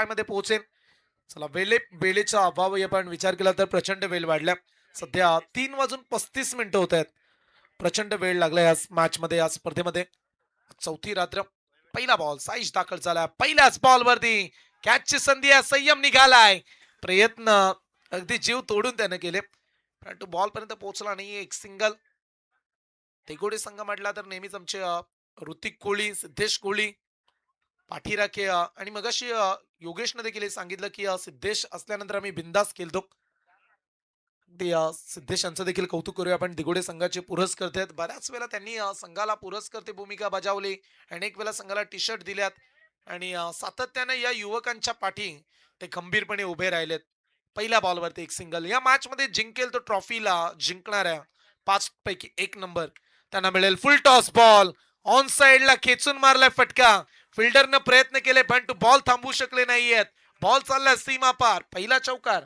मध्ये पोहोचेल. चला वेळेचा अभाव आपण विचार केला तर प्रचंड वेळ वाढला. सध्या 3:35 होत आहेत. प्रचंड वेळ लागला या मॅच मध्ये, या स्पर्धेमध्ये. चौथी रात्र. पहिला बॉल साईश दाखल झाला. पहिल्याच बॉल वरती कॅचची संधी आहे. संयम निघालाय. प्रयत्न अगदी जीव तोडून त्याने केले, परंतु बॉल पर्यंत पोहोचला नाही. एक सिंगल. तिकोडी संघ म्हटला तर नेहमीच आमचे ऋतिक कोहली, सिद्धेश कोहली पाठीराखे आणि मगाशी योगेशने देखील हे सांगितलं की सिद्धेश असल्यानंतर आम्ही बिंदास खेळतो. अगदी सिद्धेश यांचं देखील कौतुक करूया आपण. दिघोडे संघाचे पुरस्कर्ते आहेत. बऱ्याच वेळा त्यांनी संघाला पुरस्कर्ते भूमिका बजावली. अनेक वेळा संघाला टी शर्ट दिल्यात आणि सातत्याने या युवकांच्या पाठी ते खंबीरपणे उभे राहिलेत. पहिल्या बॉलवरती एक सिंगल. या मॅच मध्ये जिंकेल तो ट्रॉफीला जिंकणाऱ्या 5 पैकी 1 नंबर त्यांना मिळेल. फुल टॉस बॉल ऑन साइडला खेचून मारलाय फटका. फिल्डरनं प्रयत्न केले पण तो बॉल थांबवू शकले नाहीयेत. बॉल चाललाय सीमा पार. पहिला चौकार.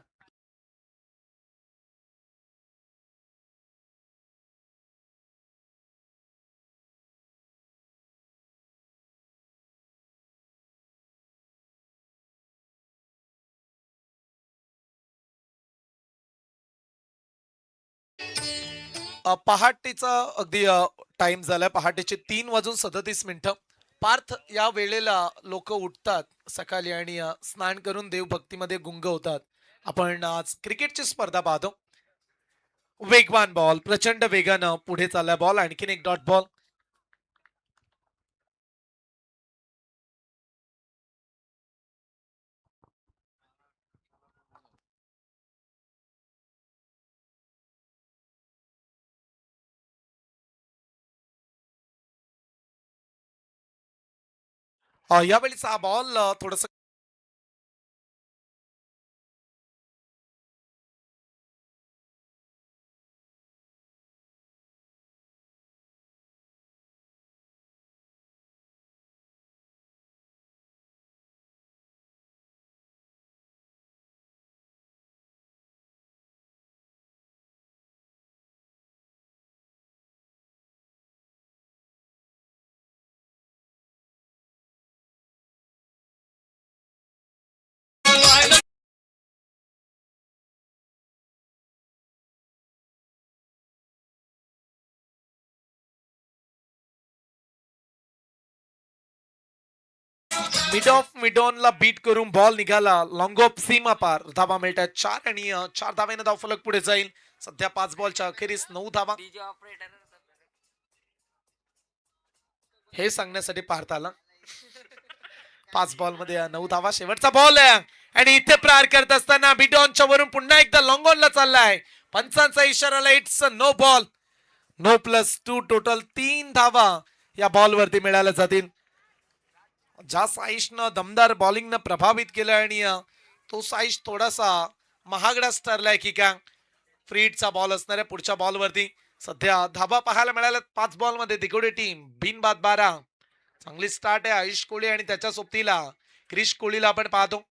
पहाटेचा अगदी टाइम झालाय. पहाटेचे 3:37. पार्थ या वेळेला लोक उठतात सकाळी आणि स्नान करून देवभक्तीमध्ये गुंग होतात. आपण आज क्रिकेटची स्पर्धा पाहतो. वेगवान बॉल प्रचंड वेगानं पुढे चाललाय. बॉल आणखीन एक डॉट बॉल. यावेळीचा हा बॉल थोडस मिड ऑफ मिडॉनला बीट करून बॉल निघाला. लॉंग ऑफ सीमा पार. धावा मिळतात 4 आणि 4 धाव्याने धाव फलक पुढे जाईल. सध्या 5 बॉलच्या अखेरीस 9 धावा. हे सांगण्यासाठी पार्थ आला. 5 बॉल मध्ये 9 धावा. शेवटचा बॉल आहे आणि इथे प्रहार करत असताना बिडॉनच्या वरून पुन्हा एकदा लॉंग ऑनला चाललाय. पंचांचा इशारा. It's no ball. No plus 2. Total 3 धावा या बॉल वरती मिळाल्या जातील. ज्या साईशनं दमदार बॉलिंगनं प्रभावित केलं आणि तो साईश थोडासा महागडाच ठरलाय की काय. फ्रीडचा बॉल असणाऱ्या पुढच्या बॉलवरती सध्या धाबा पाहायला मिळाल्या 5 बॉल मध्ये. दिघोडे टीम बिनबाद 12. चांगली स्टार्ट आहे आयुष कोहली आणि त्याच्या सोबतीला क्रिश कोहलीला आपण पाहतो.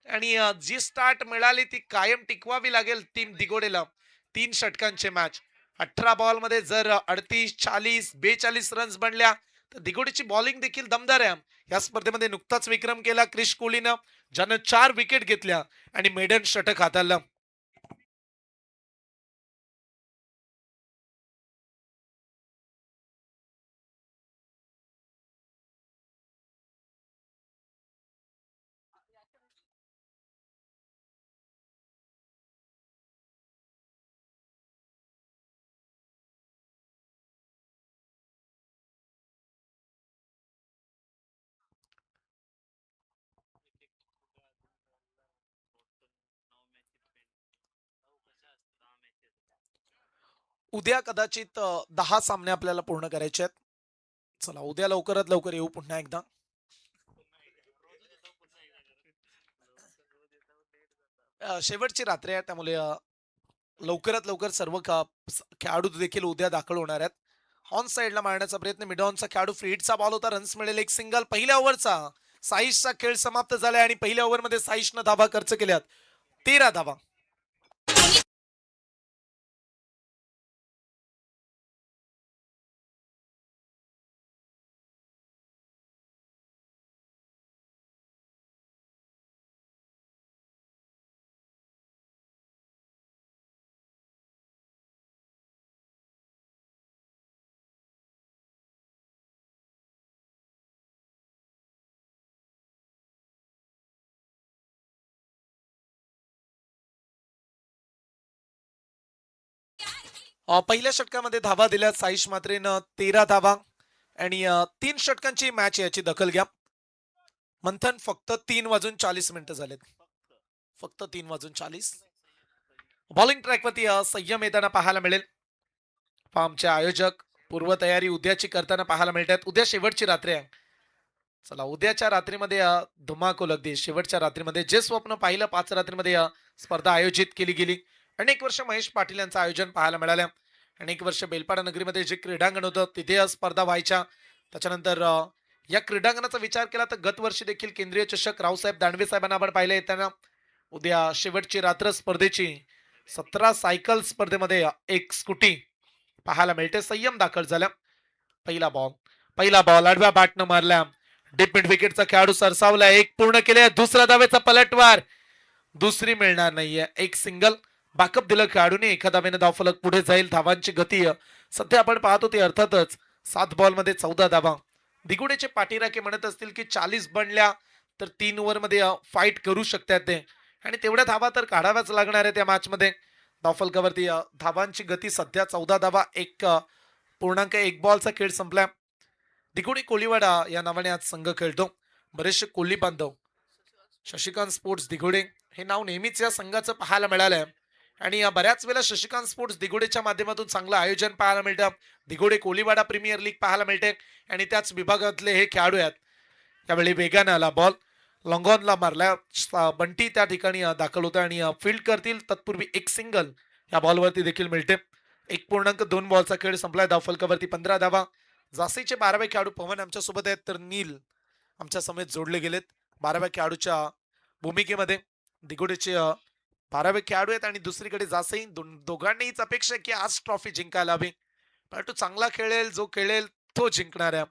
आणि जी स्टार्ट मिळाली ती कायम टिकवावी लागेल टीम दिघोडेला. 3 षटकांचे मॅच. 18 बॉल मध्ये जर 38, 40, 42 रन्स बनल्या तर दिघोडीची बॉलिंग देखील दमदार आहे. या स्पर्धेमध्ये नुकताच विक्रम केला क्रिश कोहलीनं, ज्यानं 4 विकेट घेतल्या आणि मेडन षटक हाताळलं. उद्या कदाचित 10 सामने आपल्याला पूर्ण करायचे आहेत. चला उद्या लवकरात लवकर येऊ पुन्हा एकदा. शेवटची रात्र आहे त्यामुळे लवकरात लवकर सर्व खेळाडू देखील उद्या दाखल होणार आहेत. ऑन साइडला मारण्याचा प्रयत्न. मिडॉनचा खेळाडू. फ्रीडचा बॉल होता. रन्स मिळेल. एक सिंगल. पहिल्या ओव्हरचा साईशचा खेळ समाप्त झालाय आणि पहिल्या ओव्हरमध्ये साईशनं धाबा खर्च केल्यात. 13 धाबा. पहिल्या षटकामध्ये धावा दिल्या साईश मात्रेनं 13 धावा आणि 3 षटकांची मॅच याची दखल घ्या. मंथन फक्त 3 वाजून 40 मिनिटं झालेत. फक्त 3 वाजून 40. बॉलिंग ट्रॅकवरती संयम येताना पाहायला मिळेल. आमचे आयोजक पूर्वतयारी उद्याची करताना पाहायला मिळतात. उद्या शेवटची रात्र आहे. चला उद्याच्या रात्रीमध्ये धुमाकूल अगदी शेवटच्या रात्रीमध्ये जे स्वप्न पाहिलं 5 रात्रीमध्ये स्पर्धा आयोजित केली गेली. अनेक वर्ष महेश पाटील यांचं आयोजन पाहायला मिळालं. अनेक वर्ष बेलपाडा नगरीमध्ये जे क्रीडांगण होतं तिथे स्पर्धा व्हायच्या. त्याच्यानंतर या क्रीडांगणाचा विचार केला तर गत वर्षी देखील केंद्रीय चषक रावसाहेब दानवे साहेबांना आपण पाहिलं येताना. उद्या शेवटची रात्र स्पर्धेची 17 सायकल स्पर्धेमध्ये एक स्कूटी पाहायला मिळते. संयम दाखल झाला. पहिला बॉल आडव्या बॅटनं मारला. डीप मिड विकेटचा खेळाडू सरसावला. एक पूर्ण केले. दुसऱ्या धावेचा पलटवार. दुसरी मिळणार नाहीये. एक सिंगल बॅकअप दिलं खेळाडूने. एका धावेने धावफलक पुढे जाईल. धावांची गती सध्या आपण पाहतो ती अर्थातच 7 बॉलमध्ये 14 धावा. दिगुडेचे पाठीराखे म्हणत असतील की 40 बनल्या तर 3 ओव्हरमध्ये फाईट करू शकतात ते आणि तेवढ्या धावा तर काढाव्याच लागणार आहे त्या मॅचमध्ये. धावफलकावरती धावांची गती सध्या 14 धावा. 1.1 बॉलचा खेळ संपला. दिगुडे कोलीवाडा या नावाने आज संघ खेळतो. बरेचसे कोली बांधव शशिकांत स्पोर्ट्स दिगुडे हे नाव नेहमीच या संघाचं पाहायला मिळालंय आणि बऱ्याच वेळा शशिकांत स्पोर्ट्स दिगुडेच्या माध्यमातून चांगलं आयोजन पाहायला मिळतं. दिगुडे कोलीवाडा प्रीमियर लीग पाहायला मिळते आणि त्याच विभागातले हे खेळाडू आहेत. यावेळी वेगाने आला बॉल. लॉंगॉनला मारला. बंटी त्या ठिकाणी दाखल होता आणि फील्ड करतील तत्पूर्वी एक सिंगल या बॉलवरती देखील मिळते. 1.2 बॉलचा खेळ संपलाय. धावफलकावरती 15 धावा. जासीचे 12वे खेळाडू पवन आमच्या सोबत आहेत तर नील आमच्या समेत जोडले गेलेत 12व्या खेळाडूच्या भूमिकेमध्ये. दिगुडेचे 12वे खेळाडू आहेत आणि दुसरीकडे जासई. दोघांनीच अपेक्षा की आज ट्रॉफी जिंकायला हवी. परंतु चांगला खेळेल जो खेळेल तो जिंकणार आहे.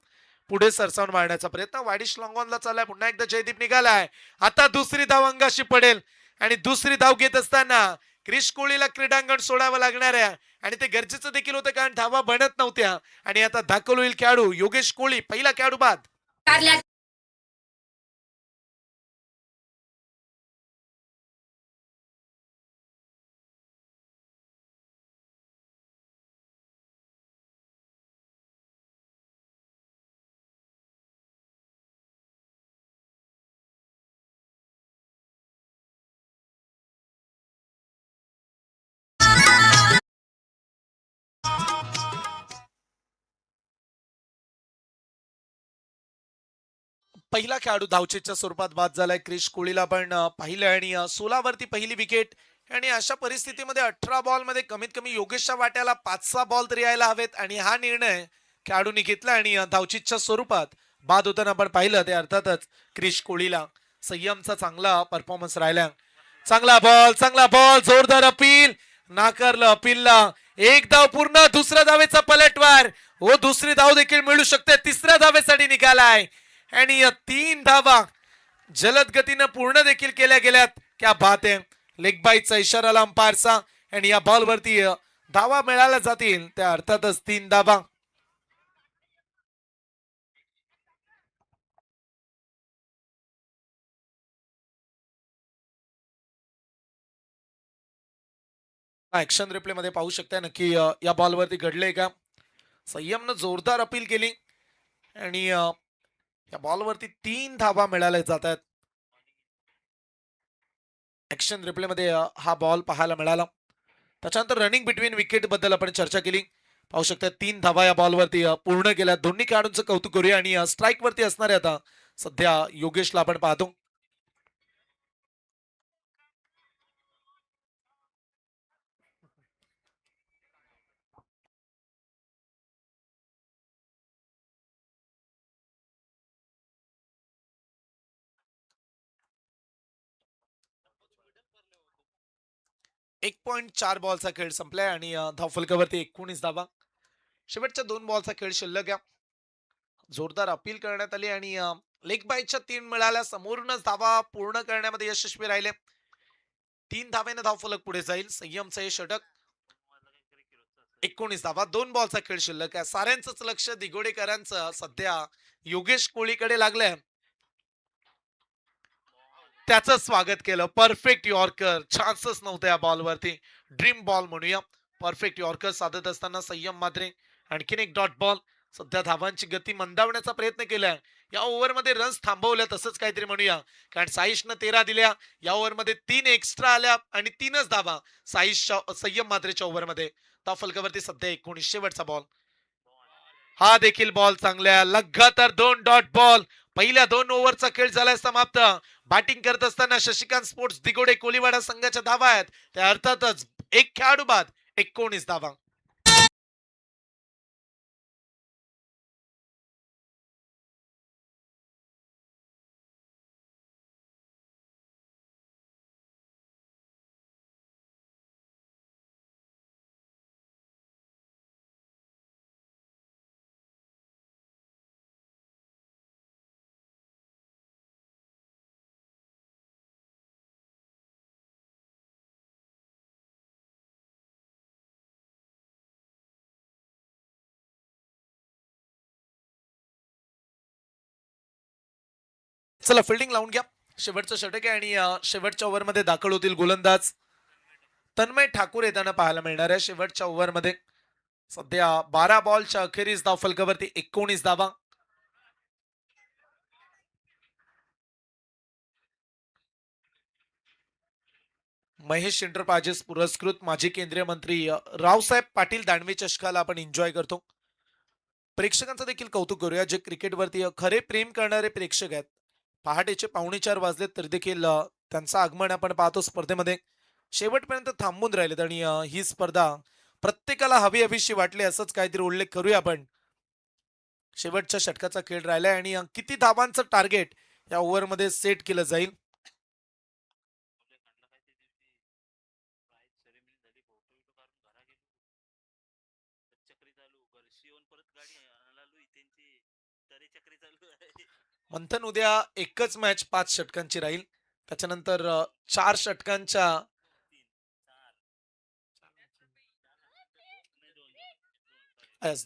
पुढे सरसावून मारण्याचा प्रयत्न वाडिश लॉंगॉनला चाललाय. पुन्हा एकदा जयदीप निघालाय. आता दुसरी धाव अंगाशी पडेल आणि दुसरी धाव घेत असताना क्रिश कोहलीला क्रीडांगण सोडावं लागणार आहे आणि ते गरजेचं देखील होतं कारण धावा बनत नव्हत्या आणि आता दाखल होईल खेळाडू योगेश कोहली. पहिला खेळाडू बाद. पहिला खेळाडू धावचेच्या स्वरूपात बाद झालाय. क्रिश कोहलीला आपण पाहिलं आणि 16 वरती पहिली विकेट आणि अशा परिस्थितीमध्ये 18 बॉल मध्ये कमीत कमी योगेशच्या वाट्याला 5-6 बॉल तरी यायला हवेत आणि हा निर्णय खेळाडूंनी घेतला आणि धावचीच्या स्वरूपात बाद होताना आपण पाहिलं ते अर्थातच क्रिश कोहलीला. संयमचा चांगला परफॉर्मन्स राहिला. चांगला बॉल जोरदार अपील. नाकारलं अपीलला. एक धाव पूर्ण. दुसऱ्या धावेचा पलटवार. हो दुसरी धाव देखील मिळू शकते. तिसऱ्या धावेसाठी निघालाय आणि 3 धावा जलद गतीनं पूर्ण देखील केल्या गेल्यात. क्या बात आहे. लेग बाईचा इशारा अंपायरचा आणि या बॉलवरती धावा मिळाल्या जातील त्या अर्थातच 3 धावा. ऍक्शन रिप्ले मध्ये पाहू शकता नक्की या बॉलवरती घडले का. संयमनं जोरदार अपील केली आणि या बॉलवरती 3 धावा मिळाल्या जात आहेत. ऍक्शन रिप्ले मध्ये हा बॉल पाहायला मिळाला. त्याच्यानंतर रनिंग बिटवीन विकेट बद्दल आपण चर्चा केली. पाहू शकता 3 धावा या बॉलवरती पूर्ण केल्या. दोन्ही खेळाडूंचं कौतुक करूया आणि स्ट्राईक वरती असणारे आता सध्या योगेशला आपण पाहतो. एक 1.4 बॉलचा खेळ संपलाय आणि धावफलकावरती 19 धावा. शेवटच्या 2 बॉलचा खेळ शिल्लक आहे. जोरदार अपील करण्यात आली आणि लेग बाईच्या 3 मिळाल्या. समोरूनच धावा पूर्ण करण्यामध्ये यशस्वी राहिले. 3 धावेने धावफलक पुढे जाईल. संयमचं हे षटक. 19 धावा. 2 बॉलचा खेळ शिल्लक आहे. साऱ्यांचंच लक्ष दिगोडेकरांचं सध्या योगेश कोहलीकडे लागलंय. त्याचं स्वागत केलं. Perfect yorker. चान्सच नव्हत्या या बॉलवरती. ड्रीम बॉल म्हणूया. परफेक्ट यॉर्कर साधत असताना संयम मात्रे आणखीन एक डॉट बॉल. सध्या धावांची गती मंदावण्याचा प्रयत्न केलाय. या ओव्हरमध्ये रन्स थांबवल्या तसंच काहीतरी म्हणूया, कारण साईशनं 13 दिल्या. या ओव्हरमध्ये 3 एक्स्ट्रा आल्या आणि 3च धावा साईशच्या संयम मात्रेच्या ओव्हरमध्ये. त्या फलकावरती सध्या 19 शेवटचा बॉल. हा देखील बॉल चांगल्या लगातार 2 डॉट बॉल. पहिल्या 2 ओव्हरचा खेळ झालाय समाप्त. बॅटिंग करत असताना शशिकांत स्पोर्ट्स दिगोडे कोलीवाडा संघाच्या धावा आहेत त्या अर्थातच एक खेळाडू बाद 19 धावा. चला फिल्डिंग लावून घ्या. शेवटचं षटक आहे आणि शेवटच्या ओव्हरमध्ये दाखल होतील गोलंदाज तन्मय ठाकूर येताना पाहायला मिळणार आहे. शेवटच्या ओव्हरमध्ये सध्या 12 बॉलच्या अखेरीस धाव फलकावरती 19 धावा. महेश इंटरप्राइजेस पुरस्कृत माजी केंद्रीय मंत्री रावसाहेब पाटील दानवे चषकाला आपण एन्जॉय करतो. प्रेक्षकांचं देखील कौतुक करूया जे क्रिकेटवरती खरे प्रेम करणारे प्रेक्षक आहेत. पहाटेचे 4:45 वाजले तरी देखील त्यांचं आगमन आपण पाहतो स्पर्धेमध्ये. शेवटपर्यंत थांबून राहिलेत आणि ही स्पर्धा प्रत्येकाला हवी हवीशी वाटली असंच काहीतरी उल्लेख करूया आपण. शेवटच्या षटकाचा खेळ राहिलाय आणि किती धावांचं टार्गेट या ओव्हरमध्ये सेट केलं जाईल. मंथन उद्या एकच मॅच 5 षटकांची राहील. त्याच्यानंतर 4 षटकांच्या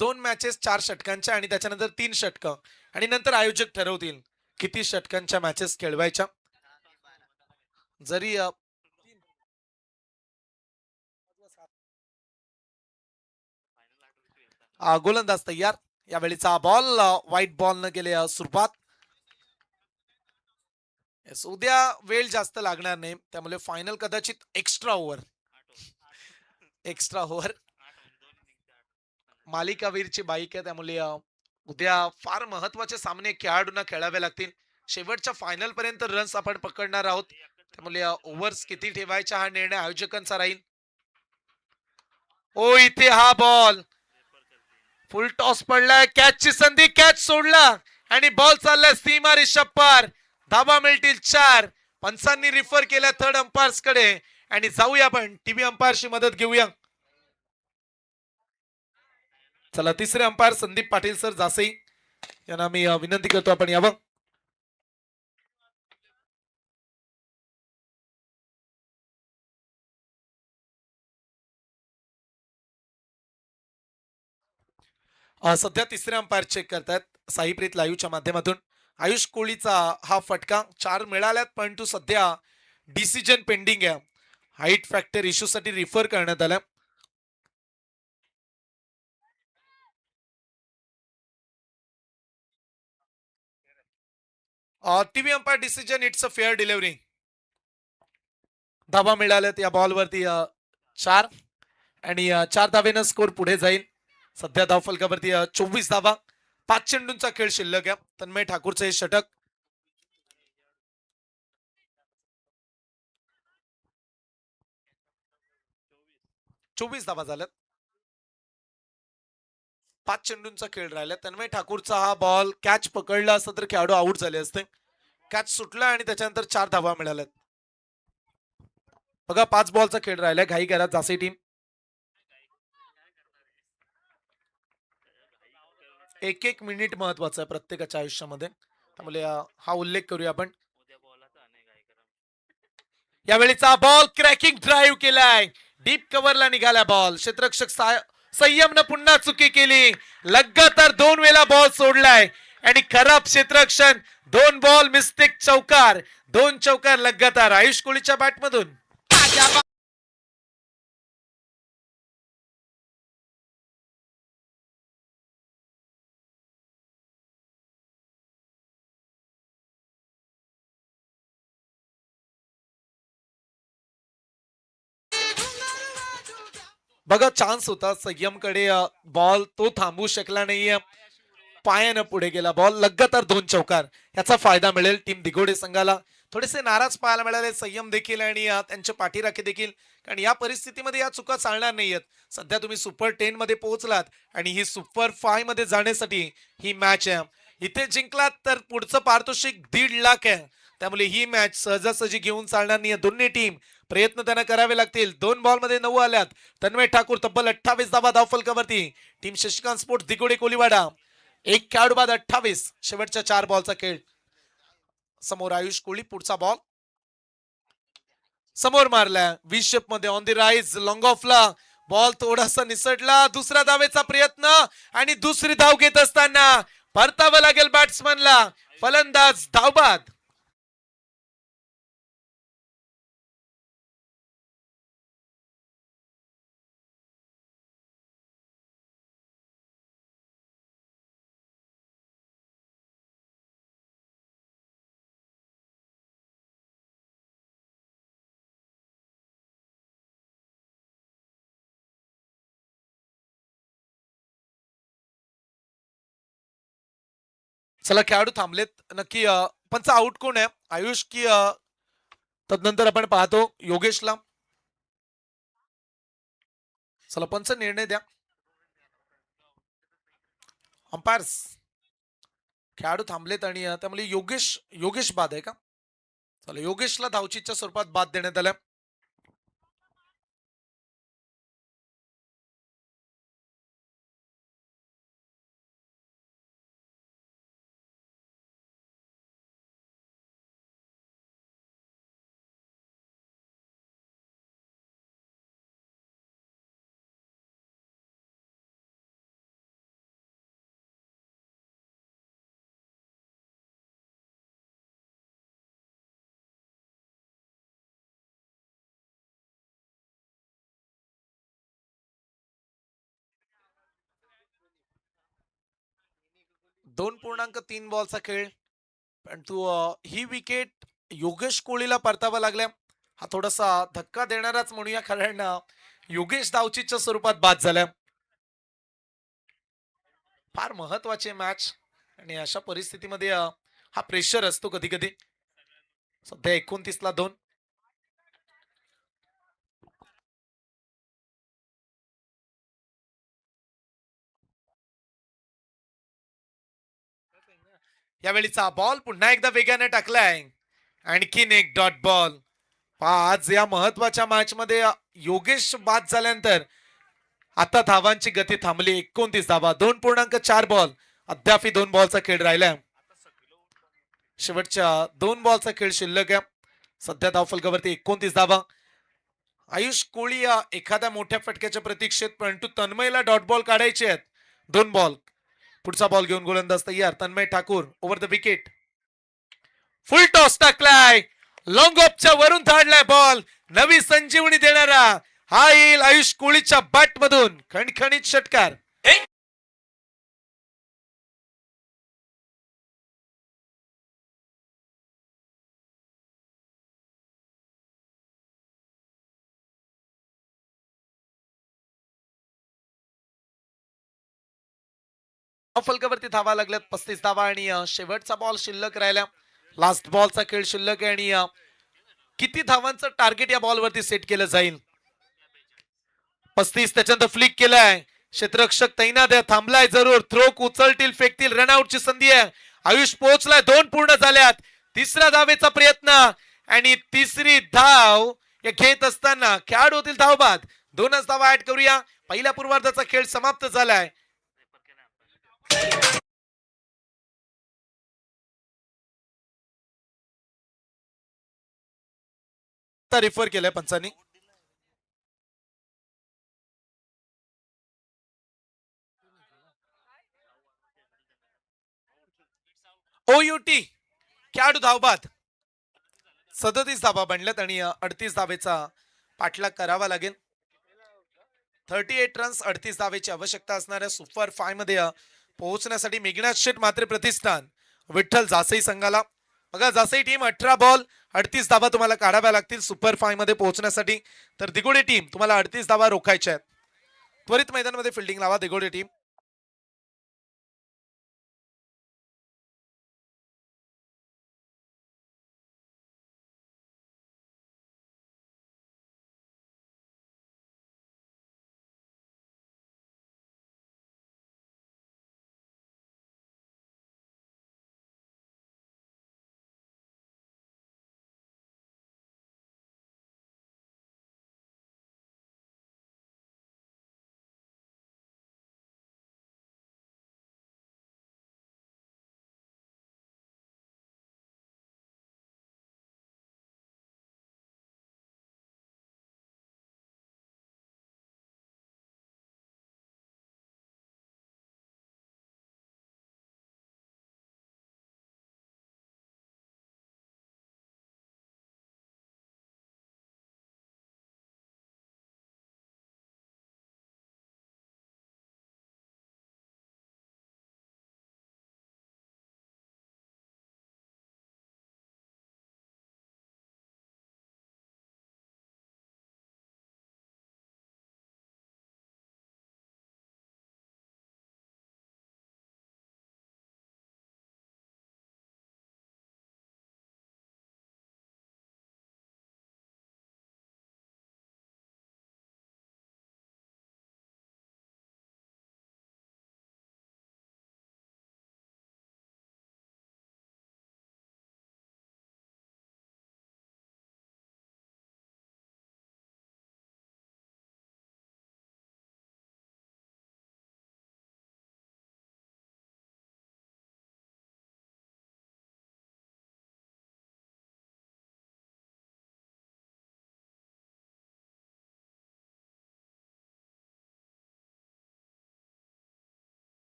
2 मॅचेस 4 षटकांच्या आणि त्याच्यानंतर 3 षटकं आणि नंतर आयोजक ठरवतील किती षटकांच्या मॅचेस खेळवायच्या. जरी गोलंदाज तयार. यावेळीचा बॉल व्हाईट बॉल न गेले सुरुवात. उद्या वेळ जास्त लागणार नाही त्यामुळे फायनल कदाचित एक्स्ट्रा ओव्हर मालिकावीरची बाईक आहे त्यामुळे उद्या फार महत्वाचे सामने खेळाडूंना खेळावे लागतील. शेवटच्या फायनल पर्यंत रन्स आपण पकडणार आहोत त्यामुळे ओव्हर्स किती ठेवायचा हा निर्णय आयोजकांचा राहील. ओ इथे हा बॉल फुल टॉस पडलाय. कॅचची संधी कॅच सोडला आणि बॉल चाललाय सीमा रिषभ पार. धावा मिळतील 4. पंचांनी रिफर केल्या थर्ड अंपायर्स कडे आणि जाऊया आपण टीव्ही अंपायरची मदत घेऊया. चला तिसरे अंपायर संदीप पाटील सर जासई यांना मी विनंती करतो आपण यावं. सध्या तिसरे अंपायर चेक करतायत साईप्रीत लाईव्हच्या माध्यमातून. आयुष कोळीचा हा फटका 4 मिळाल्यात परंतु सध्या डिसिजन पेंडिंग आहे. हाईट फॅक्टर इश्यू साठी रिफर करण्यात आलं. TV umpire decision it's a fair delivery. धावा मिळाल्यात या बॉलवरती 4 आणि 4 धावेनं स्कोर पुढे जाईल. सध्या धाव फलकावरती 24 धावा. 5 चेंडूंचा खेळ शिल्लक आहे. तन्मय ठाकूरचं हे षटक 24 धावा झाल्यात. 5 चेंडूंचा खेळ राहिला. तन्मय ठाकूरचा हा बॉल कॅच पकडला असता तर खेळाडू आउट झाले असते. कॅच सुटला आणि त्याच्यानंतर 4 धावा मिळाल्यात. बघा 5 बॉलचा खेळ राहिला. घाई करा जासी टीम. एक एक मिनिट महत्वाचं आहे प्रत्येकाच्या आयुष्यामध्ये त्यामुळे हा उल्लेख करूया आपण. यावेळीचा बॉल क्रॅकिंग ड्राईव्ह केलाय. डीप कव्हरला निघाला बॉल. क्षेत्ररक्षक संयमनं पुन्हा चुकी केली. लगातार 2 वेळा बॉल सोडलाय आणि खराब क्षेत्ररक्षण. 2 बॉल मिस्टेक चौकार. 2 चौकार लगातार आयुष कोळीच्या बॅटमधून. बघा चान्स होता संयमकडे, बॉल तो थांबवू शकला नाहीये, पायानं पुढे गेला बॉल, लगातार 2 चौकार. याचा फायदा मिळेल टीम दिघोडे संघाला. थोडेसे नाराज पाहायला मिळाले संयम देखील आणि त्यांचे पाठीराखे देखील, कारण या परिस्थितीमध्ये या चुका चालणार नाहीयेत. सध्या तुम्ही सुपर 10 मध्ये पोहोचलात आणि ही सुपर 5 मध्ये जाण्यासाठी ही मॅच आहे. इथे जिंकलात तर पुढचं पारितोषिक 1.5 लाख आहे. त्यामुळे ही मॅच सहजासहजी घेऊन चालणार नाही. दोन्ही टीम प्रयत्न त्यांना करावे लागतील. 2 बॉल मध्ये 9 आल्यात. तन्मय ठाकूर तब्बल 28 धावा धावफलकावरती. टीम शशिकांत स्पोर्ट्स दिघोडे कोलीवाडा एक खेळाडू बाद 28. शेवटच्या 4 बॉलचा खेळ. समोर आयुष कोळी, पुढचा बॉल समोर मारला 20 शेप मध्ये ऑन द राईज लॉंग ऑफला. बॉल थोडासा निसटला. दुसऱ्या धावेचा प्रयत्न आणि दुसरी धाव घेत असताना परतावं लागेल बॅट्समनला. फलंदाज धावबाद. चला खेळाडू थांबलेत. नक्की पंच आउट कोण आहे, आयुष की तदनंतर आपण पाहतो योगेशला. चला पंच निर्णय द्या. अंपायर्स खेळाडू थांबलेत आणि त्यामुळे योगेश योगेश बाद आहे का? चला योगेशला धावचीच्या स्वरूपात बाद देण्यात आल्या. दोन पूर्णांक 3 बॉलचा खेळ. परंतु ही विकेट योगेश कोहलीला परतावा लागल्या. हा थोडासा धक्का देणाराच म्हणूया, कारण योगेश धावचीच्या स्वरूपात बाद झाल्या. फार महत्वाची मॅच आणि अशा परिस्थितीमध्ये हा प्रेशर असतो कधी कधी. सध्या 29 ला 2. यावेळीचा बॉल पुन्हा एकदा वेगाने टाकलाय. आणखीन एक डॉट बॉल. आज या महत्वाच्या मॅच मध्ये योगेश बाद झाल्यानंतर आता धावांची गती थांबली. 29 धावा 2.4 बॉल. अद्याप 2 बॉलचा खेळ राहिलाय. शेवटच्या 2 बॉलचा खेळ शिल्लक आहे. सध्या धावफलकावरती 29 धावा. आयुष कोळी या एखाद्या मोठ्या फटक्याच्या प्रतीक्षेत, परंतु तन्मयला डॉट बॉल काढायचे आहेत. 2 बॉल. पुढचा बॉल घेऊन गोलंदाज तयार. Tanmay Thakur over the wicket. Full toss टाकलाय. लॉंग ऑफच्या वरून धाडलाय बॉल. नवी संजीवनी देणारा हा येईल आयुष कोळीच्या बॅट मधून. खणखणीत षटकार. फलकावरती धावा लागल्यात 35 धावा आणि शेवटचा बॉल शिल्लक राहिला. लास्ट बॉलचा खेळ शिल्लक आहे आणि किती धावांचं टार्गेट या बॉलवरती सेट केलं जाईल. 35. त्याच्यानंतर फ्लिक केलाय. क्षेत्ररक्षक तैनात आहे. थांबलाय जरूर. थ्रो उचलतील फेकतील. रनआउटची संधी आहे. आयुष पोहोचलाय. 2 पूर्ण झाल्यात. तिसऱ्या धावेचा प्रयत्न आणि तिसरी धाव घेत असताना खेळाडू होतील धावबाद. 2च धावा ऍड करूया. पहिल्या पूर्वार्धाचा खेळ समाप्त झालाय. रिफर केलाय पंचांनी. ओयुटी खेळाडू धावबाद. 37 धावा बनल्यात आणि 38 धावेचा पाठलाग करावा लागेल. 38 रन्स 38 धावेची आवश्यकता असणाऱ्या सुपर 5 मध्ये पोहोचण्यासाठी मेघनाथ शेट मात्र प्रतिष्ठान विठ्ठल जासई संघाला. बघा जासई टीम 18 बॉल 38 धावा तुम्हाला काढाव्या लागतील सुपर 5 मध्ये पोहोचण्यासाठी. तर दिघोडे टीम तुम्हाला 38 धावा रोखायच्या आहेत. त्वरित मैदानामध्ये फिल्डिंग लावा दिगोडे टीम.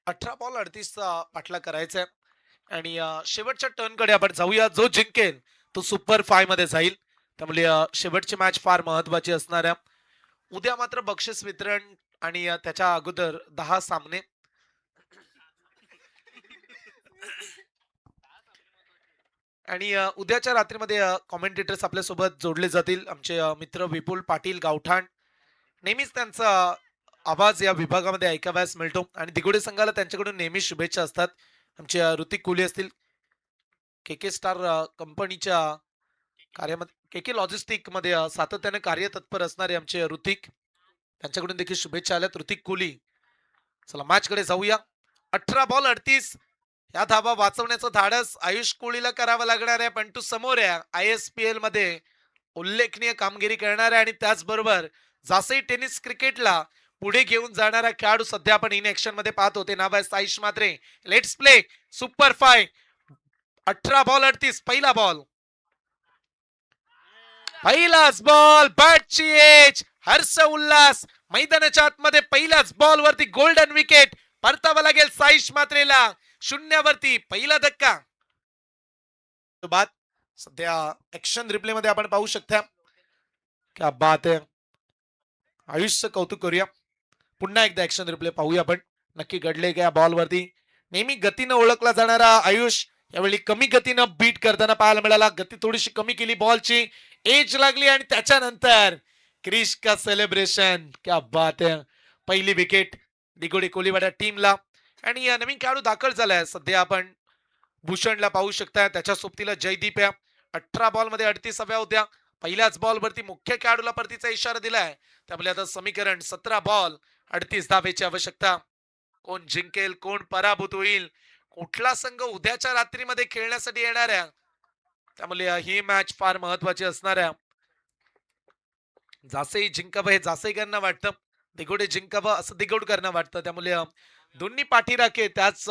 अठरा बॉल 38चा पाठला करायचा आहे. आणि शेवटच्या टर्न कडे आपण जाऊया. जो जिंकेल तो सुपर फाय मध्ये जाईल. त्यामुळे शेवटची मॅच फार महत्वाची असणार आहे. उद्या मात्र बक्षीस वितरण आणि त्याच्या अगोदर 10 सामने. आणि उद्याच्या रात्रीमध्ये कॉमेंटेटर्स आपल्या सोबत जोडले जातील. आमचे मित्र विपुल पाटील गावठाण. नेहमीच त्यांचा आवाज या विभागामध्ये ऐकावयास मिळतो आणि दिगोडे संघाला त्यांच्याकडून नेहमी शुभेच्छा असतात. आमचे ऋतिक कोहली असतील, के के स्टार कंपनीच्या कार्यामध्ये, के के लॉजिस्टिक मध्ये सातत्याने कार्यतत्पर असणारे आमचे ऋतिक, त्यांच्याकडून देखील शुभेच्छा आल्यात. ऋतिक कोहली. चला मॅच कडे जाऊया. 18 बॉल 38. या धाबा वाचवण्याचं धाडस आयुष कोळीला करावं लागणार आहे, पण तू समोर आहे ISPL मध्ये उल्लेखनीय कामगिरी करणारा आणि त्याचबरोबर जासई टेनिस क्रिकेटला पुढे घेऊन जाणारा खेळाडू सध्या आपण इन ऍक्शन मध्ये पाहत होते. नाव आहे Saish Matre. Let's play super 5. 18 ball 38. पहिला बॉल, पहिलाच बॉल, बॅटची एज, हर्ष उल्हास मैदानाच्या आतमध्ये पहिल्याच बॉल वरती गोल्डन विकेट. परतावा लागेल साईश मात्रेला. शून्यावरती पहिला धक्का. बाद सध्या ऍक्शन रिप्ले मध्ये आपण पाहू शकता. क्या बात आहे. आयुषचं कौतुक करूया. पुन्हा एकदा ऍक्शन रिप्ले पाहूया आपण. नक्की घडले का बॉल वरती. नेहमी गतीनं ओळखला जाणारा आयुष यावेळी कमी गतीनं बीट करताना पाहायला मिळाला. गती थोडीशी कमी केली, बॉलची एज लागली आणि त्याच्यानंतर क्रिश का सेलिब्रेशन. क्या बात आहे. पहिली विकेट दिगोडी कोलीवाडा टीमला. आणि नवीन खेळाडू दाखल झालाय. सध्या आपण भूषणला पाहू शकता, त्याच्या सोबतीला जयदीप आहे. 18 बॉल मध्ये 38 हव्या होत्या. पहिल्याच बॉल वरती मुख्य खेळाडूला परतीचा इशारा दिलाय. त्यामुळे आता समीकरण 17 बॉल 38 धावेची आवश्यकता. कोण जिंकेल, कोण पराभूत होईल, कुठला संघ उद्याच्या रात्रीमध्ये खेळण्यासाठी येणार आहे, त्यामुळे ही मॅच फार महत्वाची असणार आहे. जासई जिंकावं हे जासईकरांना वाटतं, दिगोडे जिंकावं असं दिगोडकरांना वाटतं. त्यामुळे दोन्ही पाठीराखे त्याच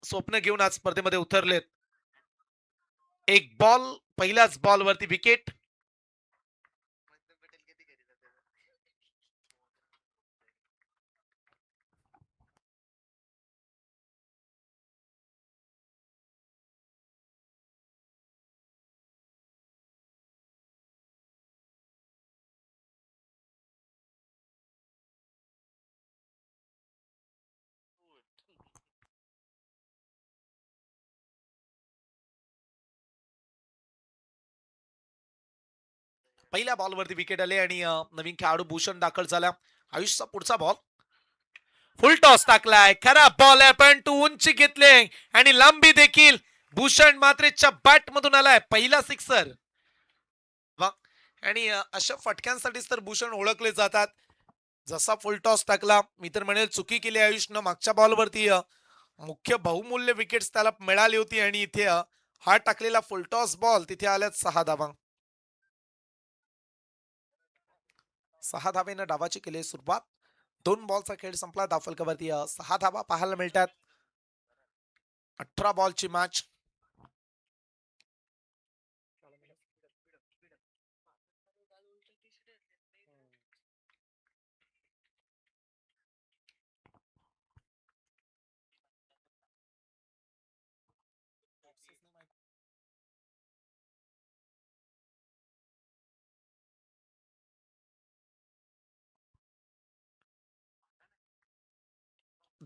स्वप्न घेऊन आज स्पर्धेमध्ये उतरलेत. एक बॉल, पहिल्याच बॉल वरती विकेट. पहिल्या बॉल वरती विकेट आले आणि नवीन खेळाडू भूषण दाखल झाला. आयुषचा पुढचा बॉल, फुल टॉस टाकलाय. खराब बॉल आहे, पण तू उंची घेतले आणि लांबी देखील भूषण मात्रेच्या बॅट मधून आलाय. पहिला सिक्सर. आणि अशा फटक्यांसाठीच तर भूषण ओळखले जातात. जसा फुल टॉस टाकला, मी तर म्हणेल चुकी केली आयुषनं. मागच्या बॉलवरती मुख्य बहुमूल्य विकेट्स त्याला मिळाली होती आणि इथे हा टाकलेला फुलटॉस बॉल तिथे आल्यात 6 धावा. 6 धावेनं डावाची केली सुरुवात. 2 बॉलचा खेळ संपला. धावफलकावरती 6 धावा पाहायला मिळतात. 18 बॉलची मॅच.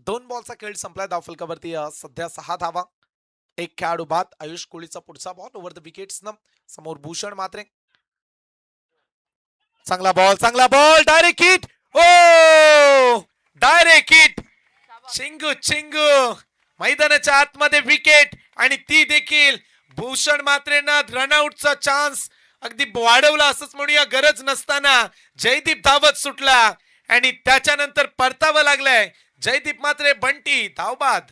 दोन बॉलचा खेळ संपला. धावफलकावरती सध्या 6 धावा. एक खेळाडू बाद. आयुष कोळीचा पुढचा बॉल ओव्हर द विकेट्स न समोर भूषण मात्रे. चांगला बॉल, चांगला बॉल, डायरेक्ट हिट. ओ डायरेक्ट हिट. चिंगू चिंगू मैदानाच्या आतमध्ये विकेट आणि ती देखील भूषण मात्रेंना रनआउटचा चान्स अगदी वाढवला असंच म्हणूया. गरज नसताना जयदीप धावत सुटला आणि त्याच्यानंतर परतावं लागलंय. जयदीप मात्रे बंटी धावबाद.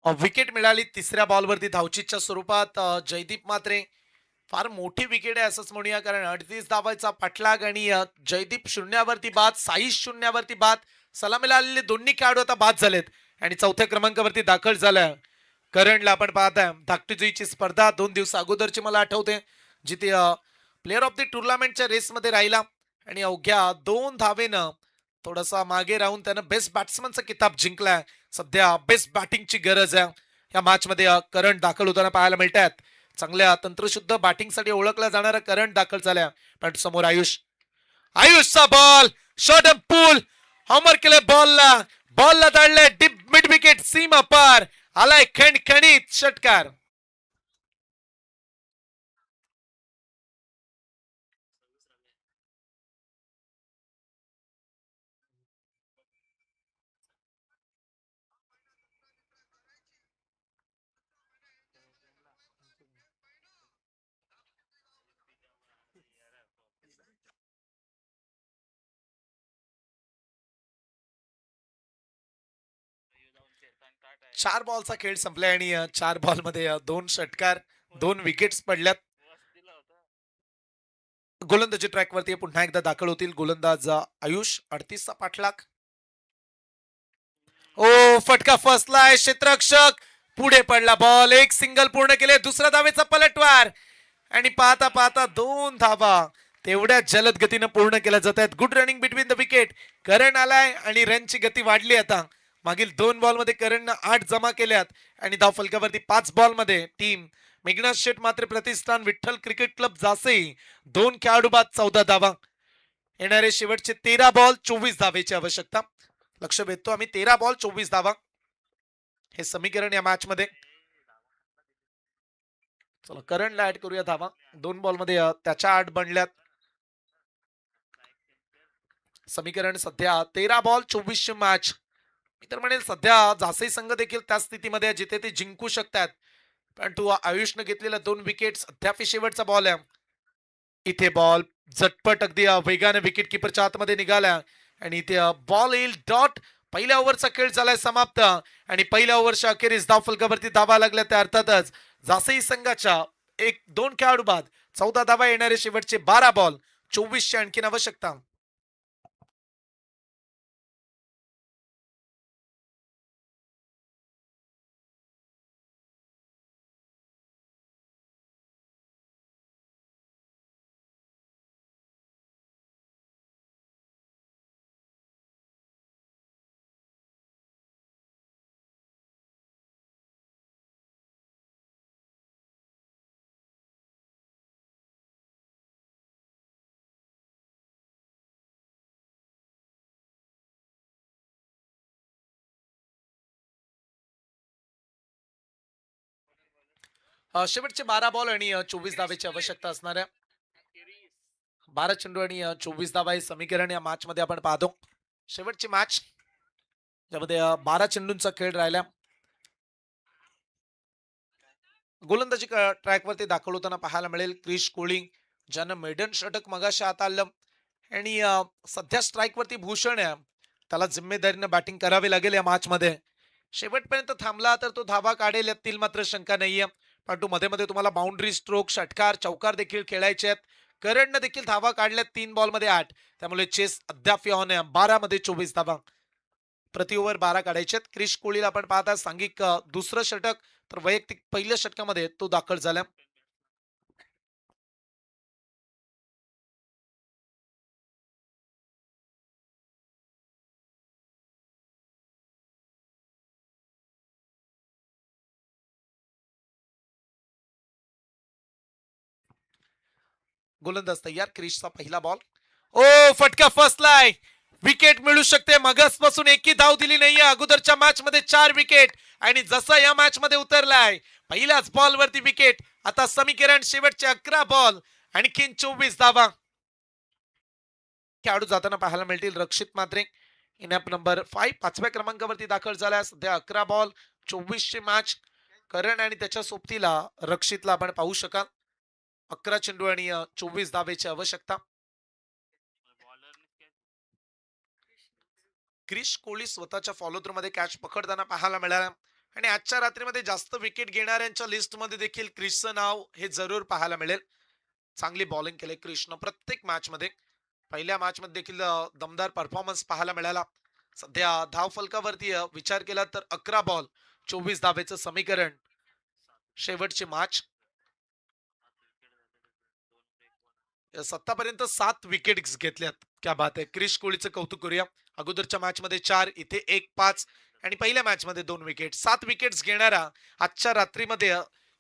विकेट मिळाली तिसऱ्या बॉलवरती धावचीच्या स्वरूपात. जयदीप मात्रे फार मोठी विकेट आहे असंच म्हणूया, कारण 38 धावांचा पाठलाग आणि जयदीप शून्यावरती बाद, साईश शून्यावरती बाद. सलामीला आलेले दोन्ही खेळाडू आता बाद झालेत आणि चौथ्या क्रमांकावरती दाखल झालाय. करणला आपण पाहताय धाकटीची स्पर्धा 2 दिवस अगोदरची मला आठवते, जिथे प्लेअर ऑफ द टुर्नामेंटच्या रेसमध्ये राहिला आणि अवघ्या 2 धावेनं थोडासा मागे राहून त्यानं बेस्ट बॅट्समनचा किताब जिंकलाय. सध्या बेस्ट बॅटिंगची गरज आहे. या मॅच मध्ये करण दाखल होताना पाहायला मिळतात. चांगल्या तंत्रशुद्ध बॅटिंगसाठी ओळखला जाणारा करण दाखल झाल्या. पण समोर आयुषचा बॉल शॉर्ट अँड पूल हॉमर केले बॉलला दाडले डीप मिड विकेट सीमा पार आलाय खणखणीत षटकार. 4 बॉलचा खेळ संपलाय आणि 4 बॉलमध्ये 2 षटकार 2 विकेट्स पडल्यात. गोलंदाजी ट्रॅकवरती पुन्हा एकदा दाखल होतील गोलंदाज आयुष 38चा पाठलाग. ओ फटका फसलाय क्षेत्ररक्षक पुढे पडला बॉल एक सिंगल पूर्ण केले. दुसरा धावेचा पलटवार आणि पाहता पाहता 2 धावा तेवढ्या जलद गतीनं पूर्ण केल्या जात आहेत. Good running between the wicket. Karan आलाय आणि रनची गती वाढली. आता मागील 2 बॉलमध्ये करणनं 8 जमा केल्यात आणि धाव फलकावरती 5 बॉलमध्ये टीम मेघनाथ शेठ मात्र प्रतिष्ठान विठ्ठल क्रिकेट क्लब जासई 2 खेळाडू बाद 14 धावा. येणारे शेवटचे 13 बॉल 24 धावेची आवश्यकता. लक्ष वेधतो आम्ही 13 बॉल 24 धावा हे समीकरण या मॅच मध्ये. चला करणला ऍड करूया धावा. 2 बॉलमध्ये त्याच्या 8 बनल्यात. समीकरण सध्या 13 बॉल 24 मॅच. मी तर म्हणेल सध्या जासई संघ देखील त्या स्थितीमध्ये जिथे ते जिंकू शकतात. परंतु आयुषनं घेतलेल्या 2 विकेट अद्याप शेवटचा बॉल आहे. इथे बॉल झटपट अगदी वेगाने विकेट किपरच्या आतमध्ये निघाला आणि इथे बॉल येईल डॉट. पहिल्या ओव्हरचा खेळ झालाय समाप्त आणि पहिल्या ओव्हरच्या अखेरीस धाव फलकावरती धावा लागल्या. त्या अर्थातच जासई संघाच्या 2 खेळाडू बाद 14 धावा. येणारे शेवटचे 12 बॉल 24 आणखीन आवश्यकता. शेवटचे 12 बॉल आणि 24 धावेची आवश्यकता असणाऱ्या 12 चेंडू आणि 24 धावा हे समीकरण या मॅच मध्ये आपण पाहतो. शेवटची मॅच ज्यामध्ये 12 चेंडूंचा खेळ राहिला. गोलंदाजी ट्रॅकवरती दाखल होताना पाहायला मिळेल क्रिश कोळी ज्यानं मेडन षटक मगाशी हात आणलं आणि सध्या स्ट्राईकवरती भूषण आहे. त्याला जिम्मेदारीनं बॅटिंग करावी लागेल या मॅच मध्ये. शेवटपर्यंत थांबला तर तो धावा काढेल यातील मात्र शंका नाहीये. परंतु मध्ये मध्ये तुम्हाला बाउंड्री स्ट्रोक षटकार चौकार देखील खेळायचे आहेत. करणनं देखील धावा काढल्यात 3 बॉलमध्ये 8. त्यामुळे चेस अद्याप ऑन आहे. 12 मध्ये 24 धावा प्रति ओव्हर 12 काढायचे आहेत. क्रिश कोहलीला आपण पाहता सांघिक दुसरं षटक तर वैयक्तिक पहिल्या षटकामध्ये तो दाखल झाला. गोलंदाज तयार. क्रिशचा पहिला बॉल ओ फटका फसलाय. विकेट मिळू शकते. मगसपासून एकही धाव दिली नाहीये. अगोदरच्या मॅच मध्ये 4 विकेट आणि जसा या मॅच मध्ये उतरलाय पहिल्याच बॉल वरती विकेट. आता समीकरण शेवटचे 11 बॉल आणखीन 24 धावा. खेळाडू जाताना पाहायला मिळतील. रक्षित मात्रे इनॅप नंबर 5 5व्या क्रमांकावरती दाखल झाला. सध्या 11 बॉल 24 मॅच. करण आणि त्याच्या सोबतीला रक्षितला आपण पाहू शकाल. 11 चेंडू आणि 24 धावेची आवश्यकता. क्रिश कोहली स्वतःच्या फॉलो थ्रू मध्ये कॅच पकडताना पाहायला मिळाला आणि आजच्या रात्रीमध्ये जास्त विकेट घेणाऱ्यांच्या लिस्ट मध्ये देखील क्रिशचं नाव हे जरूर पाहायला मिळेल. चांगली बॉलिंग केली क्रिशनं प्रत्येक मॅच मध्ये. पहिल्या मॅच मध्ये देखील दमदार परफॉर्मन्स पाहायला मिळाला. सध्या धाव फलकावरती विचार केला तर 11 बॉल 24 धावेचं समीकरण. शेवटची मॅच. आतापर्यंत 7 विकेट घेतल्यात. क्या बात आहे. क्रिश कोहलीचं कौतुक करूया. अगोदरच्या मॅच मध्ये 4, इथे 1, 5 आणि पहिल्या मॅच मध्ये 2 विकेट. 7 विकेट्स घेणारा आजच्या रात्रीमध्ये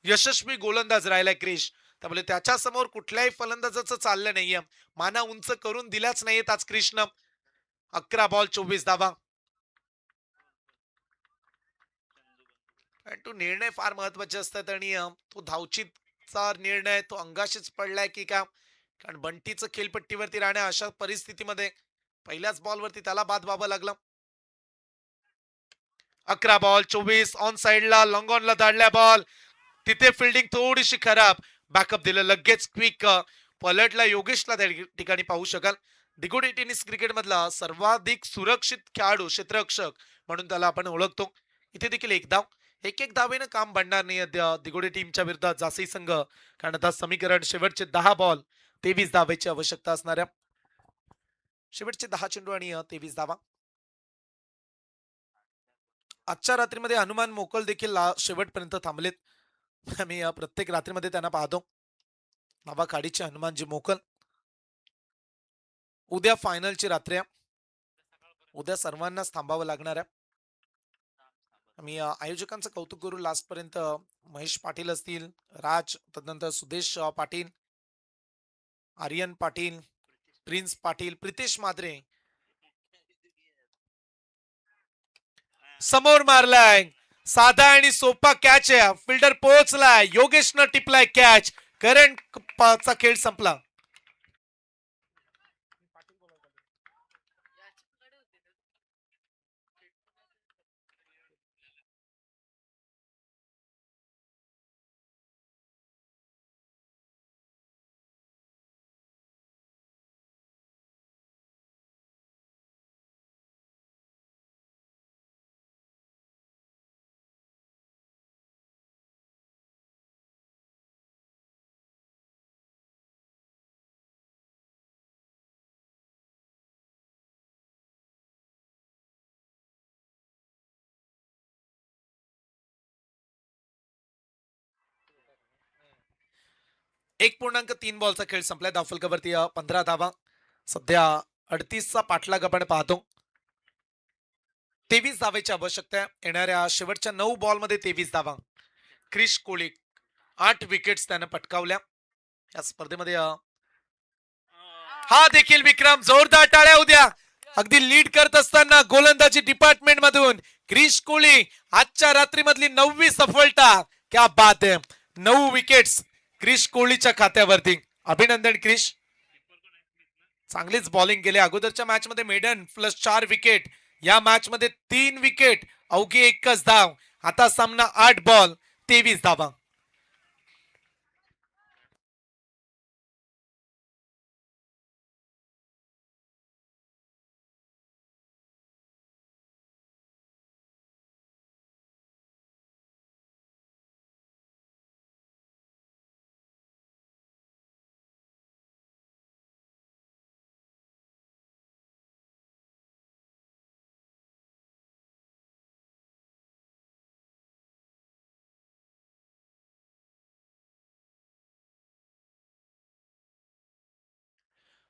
यशस्वी गोलंदाज राहिलाय क्रिश. त्यामुळे त्याच्या समोर कुठल्याही फलंदाजाचं चाललं नाहीये. माना उंच करून दिल्याच नाहीयेत आज क्रिशनं. 11 बॉल 24 धावा. आणि तो निर्णय फार महत्वाचे असतात आणि तो धावचीतचा निर्णय तो अंगाशीच पडलाय की का, कारण बंटीचं खेळपट्टीवरती राहण्या अशा परिस्थितीमध्ये पहिल्याच बॉलवरती त्याला बाद व्हावं लागलं. 11 बॉल 24. ऑन साइडला लॉंग ऑनला धाडल्या बॉल. तिथे फिल्डिंग थोडीशी खराब. बॅकअप दिलं लगेच क्विक पलटला योगेशला त्या ठिकाणी पाहू शकाल. दिगोडी टेनिस क्रिकेट मधला सर्वाधिक सुरक्षित खेळाडू क्षेत्ररक्षक म्हणून त्याला आपण ओळखतो. इथे देखील एक धाव. एक धावेनं काम बनणार नाही दिगोडी टीमच्या विरुद्ध जासी संघ, कारण आता समीकरण शेवटचे 10 बॉल 23 धावेची आवश्यकता असणाऱ्या. शेवटचे 10 चेंडू आणि 23 धावा. आजच्या रात्रीमध्ये हनुमान मोकल देखील शेवटपर्यंत थांबलेत. आम्ही प्रत्येक रात्रीमध्ये त्यांना पाहतो. नावा खाडीचे हनुमानजी मोकल. उद्या फायनलची रात्री आहे. उद्या सर्वांनाच थांबावं लागणार आहे. आम्ही आयोजकांचं कौतुक करू लास्ट पर्यंत. महेश पाटील असतील, राज, तदनंतर सुदेश पाटील, आर्यन पाटील, प्रिन्स पाटील, प्रितेश मात्रे. समोर मारलाय. साधा आणि सोपा कॅच आहे. फिल्डर पोहोचलाय. योगेशनं टिपलाय कॅच. करंटचा खेळ संपला. एक 1.3 बॉलचा खेळ संपलाय. धावफलकावरती 15 धावा. सध्या 38चा पाठलाग आपण पाहतो. 23 धावेची आवश्यकता. येणाऱ्या शेवटच्या 9 बॉलमध्ये 23 धावा. क्रिश कोहली 8 विकेट्स त्यानं पटकावल्या या स्पर्धेमध्ये. हा देखील विक्रम. जोरदार टाळ्या उद्या. अगदी लीड करत असताना गोलंदाजी डिपार्टमेंट मधून क्रिश कोहली आजच्या रात्रीमधली 9वी सफलता. क्या बात आहे. 9 विकेट्स क्रिश कोहलीच्या खात्यावरती. अभिनंदन क्रिश. चांगलीच बॉलिंग केली. अगोदरच्या मॅच मध्ये मेडन प्लस 4 विकेट. या मॅच मध्ये 3 विकेट अवघी एकच धाव. आता सामना 8 बॉल 23 धावा.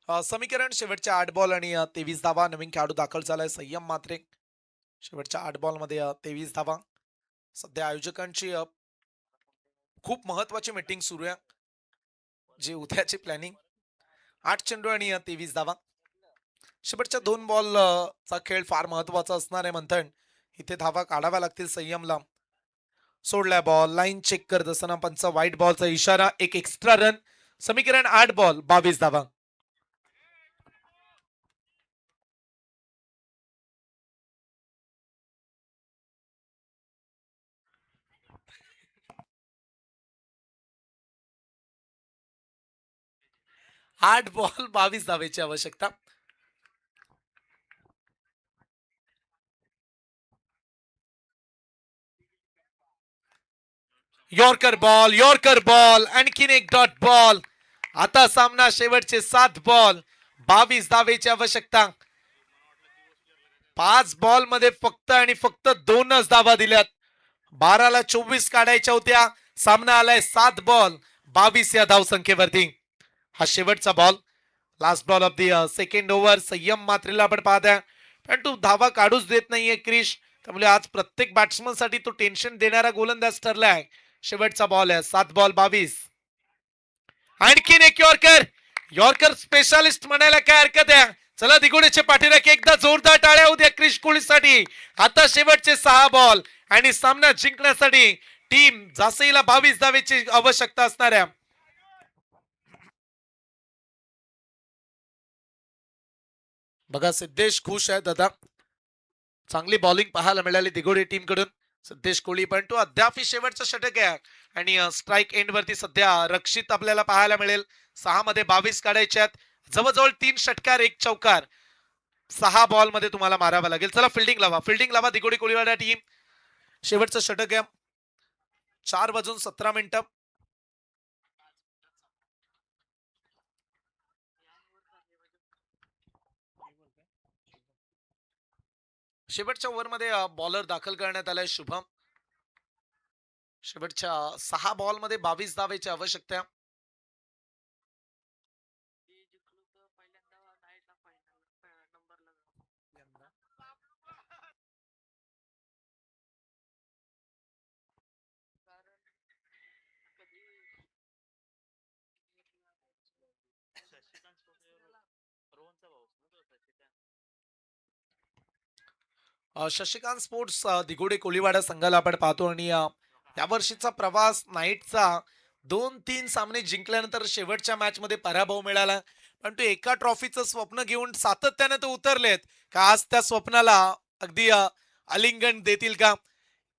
समीकरण शेवटच्या 8 बॉल आणि 23 धावा. नवीन खेळाडू दाखल झालाय संयम मात्रे. शेवटच्या 8 बॉल मध्ये 23 धावा. सध्या आयोजकांची खूप महत्वाची मीटिंग सुरू आहे. जी उद्याची प्लॅनिंग. 8 चेंडू आणि 23 धावा. शेवटच्या 2 बॉल चा खेळ फार महत्वाचा असणार आहे मंथन. इथे धावा काढाव्या लागतील संयमला. सोडलाय बॉल. लाईन चेक करत असताना पंच व्हाईट बॉलचा इशारा. एक एक्स्ट्रा रन. समीकरण 8 बॉल 22 धावा. आठ बॉल 22 धावेची आवश्यकता. यॉर्कर बॉल आणखीन एक डॉट बॉल. आता सामना शेवटचे 7 बॉल 22 धावेची आवश्यकता. 5 बॉल मध्ये फक्त आणि फक्त 2च धावा दिल्यात. 12ला 24 काढायच्या होत्या. सामना आलाय 7 बॉल 22 या धाव संख्येवरती. हा शेवटचा ball, last ball of the second over. संयम मात्रेला आपण पाहताय, पण तू धावा काढूच देत नाहीये क्रिश. त्यामुळे आज प्रत्येक बॅट्समन साठी तो टेन्शन देणारा गोलंदाज ठरलाय. शेवटचा बॉल आहे, 7 बॉल 22. आणखीन एक यॉर्कर, यॉर्कर स्पेशालिस्ट म्हणायला काय हरकत आहे. चला दिगोडेचे पाठीराखे एकदा जोरदार टाळ्या होत्या क्रिश कोहलीसाठी. आता शेवटचे 6 बॉल आणि सामना जिंकण्यासाठी टीम जासईला 22 धावेची आवश्यकता असणार आहे. बघा सिद्धेश खुश आहे दादा, चांगली बॉलिंग पाहायला मिळाली दिगोडे टीम कडून. सिद्धेश कोहली पण तो अद्याप शेवटचं षटक आहे आणि स्ट्राईक एंड वरती सध्या रक्षित आपल्याला पाहायला मिळेल. 6 मध्ये 22 काढायचे आहेत. जवळजवळ 3 षटकार 1 चौकार 6 बॉल मध्ये तुम्हाला मारावा लागेल. चला फिल्डिंग लावा, फिल्डिंग लावा दिगोडी कोळीवाडा टीम. शेवटचं षटक आहे, 4:17. शेवटच्या ओव्हर मध्ये बॉलर दाखल करण्यात आलाय शुभम. शेवटच्या 6 बॉल मध्ये 22 धावेची आवश्यकता. शशिकांत स्पोर्ट्स दिगोडे कोलीवाडा संघाला आपण पाहतो आणि या वर्षीचा प्रवास नाईटचा 2-3 सामने जिंकल्यानंतर शेवटच्या मॅच मध्ये पराभव मिळाला. पण तो एका ट्रॉफीचं स्वप्न घेऊन सातत्याने तो उतरलेत का आज त्या स्वप्नाला अगदी आलिंगन देतील का.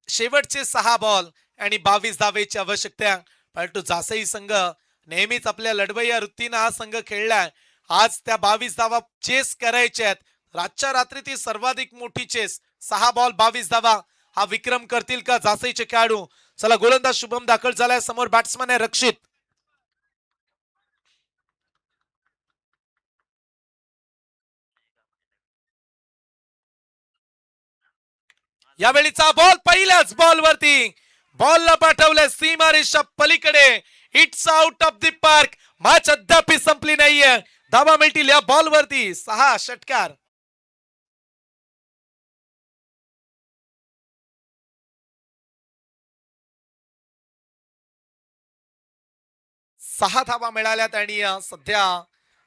शेवटचे 6 बॉल आणि 22 धावेची आवश्यकता. परंतु जासई संघ नेहमीच आपल्या लढवय्या वृत्तीनं हा संघ खेळलाय. आज त्या 22 धावा चेस करायच्या आहेत. रातच्या रात्री ती सर्वाधिक मोठी चेस, 6 बॉल 22 धावा हा विक्रम करतील का जासईचे खेळाडू. चला गोलंदाज शुभम दाखल झालाय, समोर बॅट्समन आहे रक्षित. यावेळीचा बॉल पहिल्याच बॉल वरती, बॉलला पाठवलंय सीमा रेषा पलीकडे. It's out of the park. Match अद्याप संपली नाहीये. धावा मिळतील या बॉल वरती. 6 षटकार. 6 धावा मिळाल्यात आणि सध्या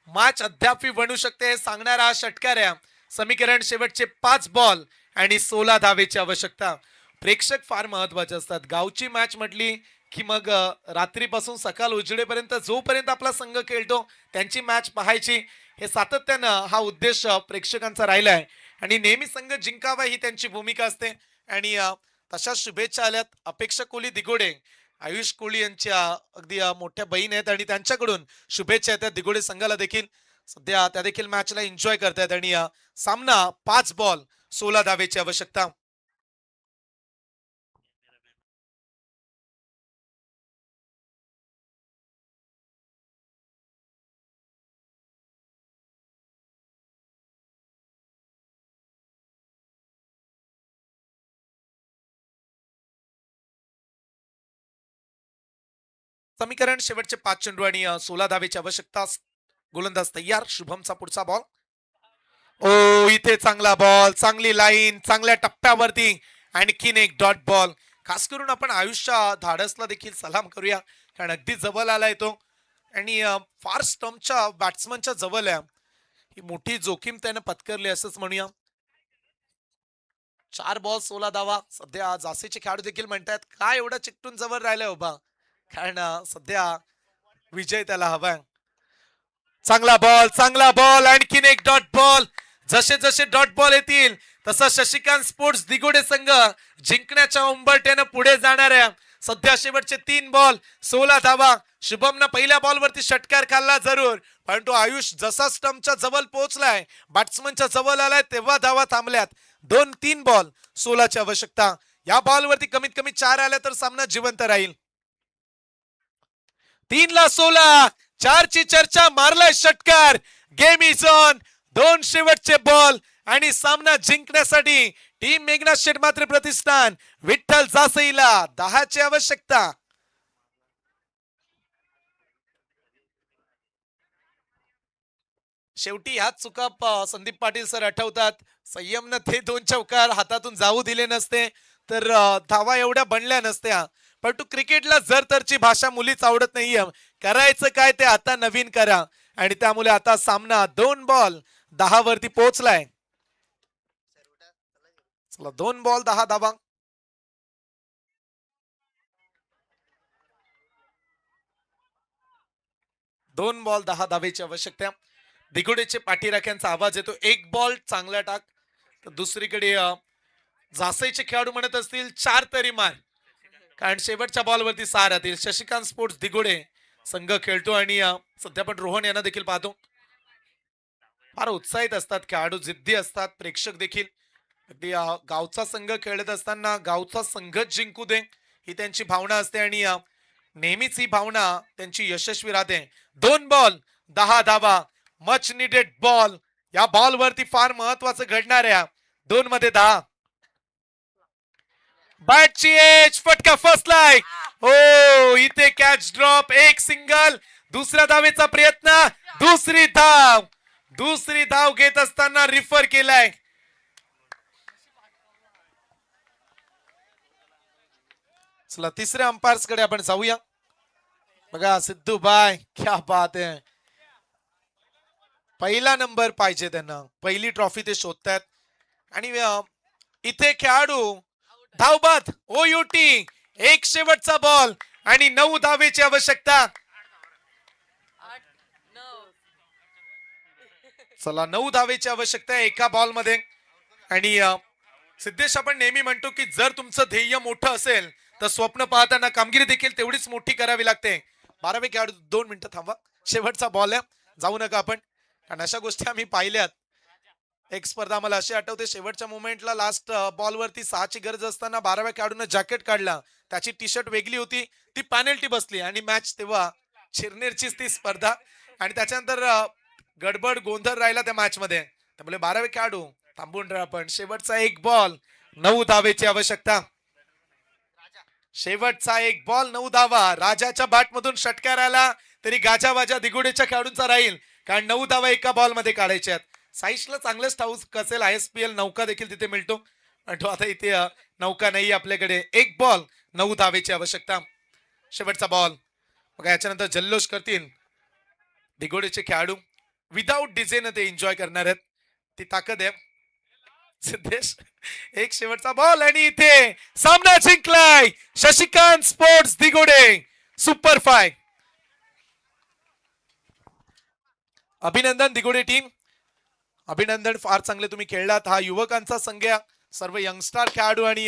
मॅच अद्याप बनू शकते हे सांगणारा षटकार आहे. समीकरण शेवटचे 5 बॉल आणि 16 धावेची आवश्यकता. प्रेक्षक फार महत्वाचे असतात. गावची मॅच म्हटली की मग रात्रीपासून सकाळ उजेडेपर्यंत जोपर्यंत आपला संघ खेळतो त्यांची मॅच पाहायची, हे सातत्यानं हा उद्देश प्रेक्षकांचा राहिलाय आणि नेहमी संघ जिंकावा ही त्यांची भूमिका असते. आणि तशा शुभेच्छा आल्यात. अपेक्षा कोहली दिगोडे, आयुष कोहली यांच्या अगदी मोठ्या बहीण आहेत आणि त्यांच्याकडून शुभेच्छा येतात दिगोडे संघाला देखील. सध्या त्या देखील मॅचला एन्जॉय करतायत आणि सामना 5 बॉल 16 धावेची आवश्यकता. समीकरण शेवटचे 5 चेंडू आणि 16 धावेची आवश्यकता. गोलंदाज तयार. शुभमचा पुढचा बॉल. ओ इथे चांगला बॉल, चांगली लाईन, चांगल्या टप्प्यावरती आणखीन एक डॉट बॉल. खास करून आपण आयुष्या धाडसला देखील सलाम करूया, कारण अगदी जवळ आलाय तो आणि फार स्टंपच्या बॅट्समनच्या जवळ आहे. ही मोठी जोखीम त्याने पत्करली असंच म्हणूया. 4 बॉल 16 धावा. सध्या जासेचे खेळाडू देखील म्हणतात काय एवढा चिकटून जवळ राहिलाय उभा, कारण सध्या विजय त्याला हवाय. चांगला बॉल, चांगला बॉल, आणखीन एक डॉट बॉल. जसे जसे डॉट बॉल येतील तसा शशिकांत स्पोर्ट्स दिगोडे संघ जिंकण्याच्या उंबरठ्यानं पुढे जाणार आहे. सध्या शेवटचे 3 बॉल 16 धावा. शुभमनं पहिल्या बॉलवरती षटकार खाल्ला जरूर, परंतु आयुष जसा स्टंपच्या जवळ पोहोचलाय, बॅट्समनच्या जवळ आलाय, तेव्हा धावा थांबल्यात. 2-3 बॉल 16 ची आवश्यकता. या बॉलवरती कमीत कमी 4 आल्या तर सामना जिवंत राहील. 3ला 16, 4 ची चर्चा, मारलाय षटकार. Game is on. 2 शेवटचे बॉल आणि सामना जिंकण्यासाठी टीम मेघनाथ शेठ मात्र प्रतिष्ठान विठ्ठल जासईला 10ची आवश्यकता. शेवटी ह्याच चुका संदीप पाटील सर आठवतात. संयमनं ते 2 चौकार हातातून जाऊ दिले नसते तर धावा एवढ्या बनल्या नसत्या. परंतु क्रिकेटला जर तरची भाषा मुलीच आवडत नाहीये. करायचं काय ते आता नवीन करा आणि त्यामुळे आता सामना 2 बॉल 10 वरती पोहोचलाय. चला 2 बॉल 10 धावा. 2 बॉल 10 धावेची आवश्यकता. दिगुडेचे पाठीराख्यांचा आवाज येतो. 1 बॉल चांगला टाक. तर दुसरीकडे जासईचे खेळाडू म्हणत असतील 4 तरी मार, कारण शेवटच्या बॉलवरती 6 राहतील. शशिकांत स्पोर्ट्स दिगुडे संघ खेळतो आणि सध्या पण रोहन यांना देखील पाहतो. फार उत्साहित असतात खेळाडू, जिद्दी असतात. प्रेक्षक देखील अगदी गावचा संघ खेळत असताना गावचा संघच जिंकू दे ही त्यांची भावना असते आणि नेहमीच ही भावना त्यांची यशस्वी राहते. 2 बॉल 10 धावा. Much needed ball. या बॉल वरती फार महत्वाचं घडणार आहे. 2 मध्ये 10. बॅटची एज फटका फसलाय. हो, इथे कॅच ड्रॉप. एक सिंगल. दुसऱ्या धावेचा प्रयत्न. दुसरी धाव घेत असताना रिफर केलाय. चला तिसऱ्या अंपायर्स कडे आपण जाऊया. बघा सिद्धू बाय, क्या बात आहे. पहिला नंबर पाहिजे त्यांना. पहिली ट्रॉफी ते शोधतात आणि इथे खेळाडू धावबाद ओयूटी. एक शेवटचा बॉल आणि 9 धावेची आवश्यकता. चला 9 धावेची आवश्यकता आहे एका बॉल मध्ये. आणि सिद्धेश, आपण नेहमी म्हणतो की जर तुमचं ध्येय मोठं असेल तर स्वप्न पाहताना कामगिरी देखील तेवढीच मोठी करावी लागते. 12वे खेळाडू 2 मिनिटं थांबा. शेवटचा बॉल आहे, जाऊ नका आपण, कारण अशा गोष्टी आम्ही पाहिल्यात. एक स्पर्धा मला अशी आठवते, शेवटच्या मोमेंटला लास्ट बॉलवरती 6ची गरज असताना 12व्या खेळाडूने जॅकेट काढला. त्याची टी शर्ट वेगळी होती, ती पॅनल्टी बसली आणि मॅच तेव्हा चिरनेरचीच ती स्पर्धा. आणि त्याच्यानंतर गडबड गोंधळ राहिला त्या मॅच मध्ये. त्यामुळे 12वे खेळाडू थांबून राहा आपण. शेवटचा 1 बॉल 9 धावेची आवश्यकता. शेवटचा 1 बॉल 9 धावा. राजाच्या बॅट मधून षटकार आला तरी गाजावाजा दिगुडेच्या खेळाडूंचा राहील, कारण 9 धावा एका बॉल मध्ये काढायच्यात. साईशला चांगलंच ठाऊक असेल, ISPL नौका देखील तिथे मिळतो. तो आता इथे नौका नाही आपल्याकडे. 1 बॉल 9 धावेची आवश्यकता. शेवटचा बॉल. बघा याच्यानंतर जल्लोष करतील दिगोडेचे खेळाडू. विदाऊट डीजे न ते एन्जॉय करणार आहेत. ती ताकद आहे. सिद्धेश, एक शेवटचा बॉल आणि इथे सामना जिंकलाय शशिकांत स्पोर्ट्स दिगोडे. सुपर 5. अभिनंदन दिगोडे टीम, अभिनंदन. फार चांगले तुम्ही खेळलात. हा युवकांचा संघ, सर्व यंगस्टर खेळाडू आणि